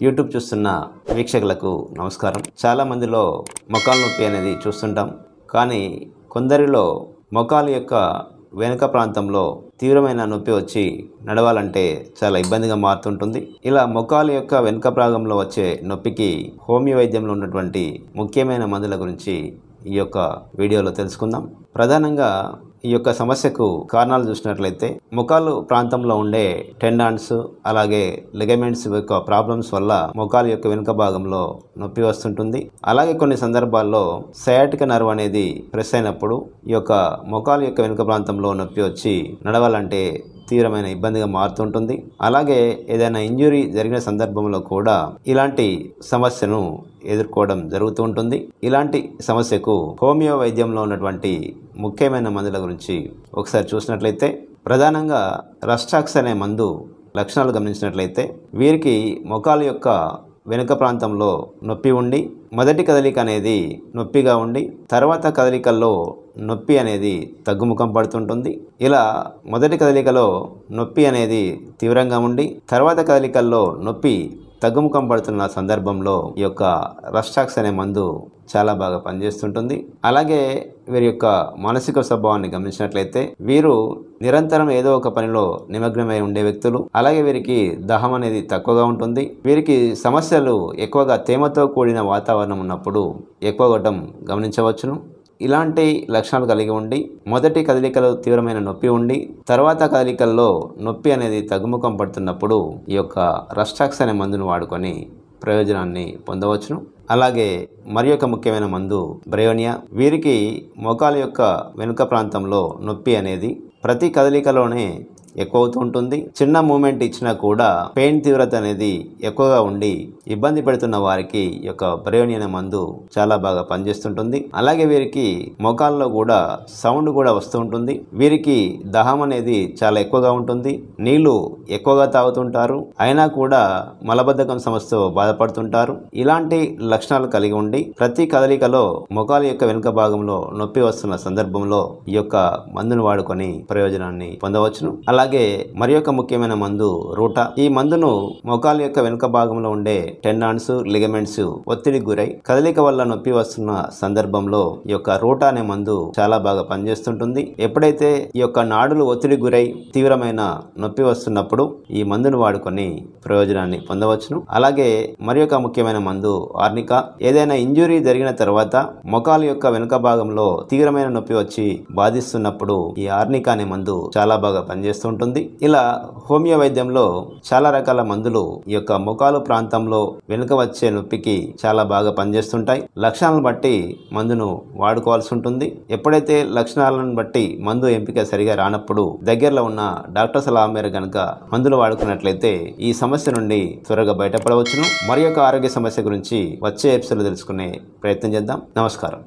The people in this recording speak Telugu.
యూట్యూబ్ చూస్తున్న వీక్షకులకు నమస్కారం. చాలా మందిలో మోకాలు నొప్పి అనేది చూస్తుంటాం. కానీ కొందరిలో మోకాలు యొక్క వెనుక ప్రాంతంలో తీవ్రమైన నొప్పి వచ్చి నడవాలంటే చాలా ఇబ్బందిగా మారుతుంటుంది. ఇలా మోకాలు యొక్క వెనుక భాగంలో వచ్చే నొప్పికి హోమియో వైద్యంలో ఉన్నటువంటి ముఖ్యమైన మందుల గురించి ఈ యొక్క వీడియోలో తెలుసుకుందాం. ప్రధానంగా ఈ యొక్క సమస్యకు కారణాలు చూసినట్లయితే మోకాలు ప్రాంతంలో ఉండే టెండాన్స్ అలాగే లిగమెంట్స్ యొక్క ప్రాబ్లమ్స్ వల్ల మోకాలు యొక్క వెనుక భాగంలో నొప్పి వస్తుంటుంది. అలాగే కొన్ని సందర్భాల్లో సయాటిక నర్వ్ అనేది ప్రెస్ అయినప్పుడు ఈ యొక్క మోకాలు యొక్క వెనుక ప్రాంతంలో నొప్పి వచ్చి నడవాలంటే తీవ్రమైన ఇబ్బందిగా మారుతుంటుంది. అలాగే ఏదైనా ఇంజురీ జరిగిన సందర్భంలో కూడా ఇలాంటి సమస్యను ఎదుర్కోవడం జరుగుతూ ఉంటుంది. ఇలాంటి సమస్యకు హోమియో వైద్యంలో ఉన్నటువంటి ముఖ్యమైన మందుల గురించి ఒకసారి చూసినట్లయితే ప్రధానంగా రస్టాక్స్ అనే మందు లక్షణాలు గమనించినట్లయితే వీరికి మోకాలు యొక్క వెనుక ప్రాంతంలో నొప్పి ఉండి మొదటి కదలిక అనేది నొప్పిగా ఉండి తర్వాత కదలికల్లో నొప్పి అనేది తగ్గుముఖం పడుతుంటుంది. ఇలా మొదటి కదలికలో నొప్పి అనేది తీవ్రంగా ఉండి తర్వాత కదలికల్లో నొప్పి తగ్గుముఖం పడుతున్న సందర్భంలో ఈ యొక్క రస్టాక్స్ అనే మందు చాలా బాగా పనిచేస్తుంటుంది. అలాగే వీరి యొక్క మానసిక స్వభావాన్ని గమనించినట్లయితే వీరు నిరంతరం ఏదో ఒక పనిలో నిమగ్నమై ఉండే వ్యక్తులు. అలాగే వీరికి దాహం అనేది తక్కువగా ఉంటుంది. వీరికి సమస్యలు ఎక్కువగా తేమతో కూడిన వాతావరణం ఉన్నప్పుడు ఎక్కువగా గమనించవచ్చును. ఇలాంటి లక్షణాలు కలిగి ఉండి మొదటి కదలికలో తీవ్రమైన నొప్పి ఉండి తర్వాత కదలికల్లో నొప్పి అనేది తగ్గుముఖం పడుతున్నప్పుడు ఈ యొక్క రస్టాక్స్ అనే మందును వాడుకొని ప్రయోజనాన్ని పొందవచ్చును. అలాగే మరి ఒక ముఖ్యమైన మందు బ్రయోనియా. వీరికి మోకాలు యొక్క వెనుక ప్రాంతంలో నొప్పి అనేది ప్రతి కదలికలోనే ఎక్కువ అవుతూ ఉంటుంది. చిన్న మూమెంట్ ఇచ్చినా కూడా పెయిన్ తీవ్రత అనేది ఎక్కువగా ఉండి ఇబ్బంది పెడుతున్న వారికి ఈ యొక్క బ్రయోనియా అనే మందు చాలా బాగా పనిచేస్తుంటుంది. అలాగే వీరికి మోకాల్లో కూడా సౌండ్ కూడా వస్తూ ఉంటుంది. వీరికి దాహం అనేది చాలా ఎక్కువగా ఉంటుంది. నీళ్లు ఎక్కువగా తాగుతుంటారు. అయినా కూడా మలబద్ధకం సమస్యతో బాధపడుతుంటారు. ఇలాంటి లక్షణాలు కలిగి ఉండి ప్రతి కదలికలో మోకాలు యొక్క వెనుక భాగంలో నొప్పి వస్తున్న సందర్భంలో ఈ యొక్క మందును వాడుకొని ప్రయోజనాన్ని పొందవచ్చును. అలాగే మరి ఒక ముఖ్యమైన మందు రూటా. ఈ మందును మోకాలు యొక్క వెనుక భాగంలో ఉండే టెండాన్స్ లిగమెంట్స్ ఒత్తిడికి గురై కదలిక వల్ల నొప్పి వస్తున్న సందర్భంలో ఈ యొక్క రూటా అనే మందు చాలా బాగా పనిచేస్తుంటుంది. ఎప్పుడైతే ఈ యొక్క నాడులు ఒత్తిడికి గురై తీవ్రమైన నొప్పి వస్తున్నప్పుడు ఈ మందును వాడుకొని ప్రయోజనాన్ని పొందవచ్చును. అలాగే మరి ఒక ముఖ్యమైన మందు ఆర్నికా. ఏదైనా ఇంజురీ జరిగిన తర్వాత మోకాలు యొక్క వెనుక భాగంలో తీవ్రమైన నొప్పి వచ్చి బాధిస్తున్నప్పుడు ఈ ఆర్నికా అనే మందు చాలా బాగా పనిచేస్తుంది. ఇలా హోమియో వైద్యంలో చాలా రకాల మందులు ఈ యొక్క మోకాలు ప్రాంతంలో వెనుక వచ్చే నొప్పికి చాలా బాగా పనిచేస్తుంటాయి. లక్షణాలను బట్టి మందును వాడుకోవాల్సి ఉంటుంది. ఎప్పుడైతే లక్షణాలను బట్టి మందు ఎంపిక సరిగా రానప్పుడు దగ్గరలో ఉన్న డాక్టర్ సలహా మేరకు గనక మందులు వాడుకున్నట్లయితే ఈ సమస్య నుండి త్వరగా బయటపడవచ్చును. మరి యొక్క ఆరోగ్య సమస్య గురించి వచ్చే ఎపిసోడ్లో తెలుసుకునే ప్రయత్నం చేద్దాం. నమస్కారం.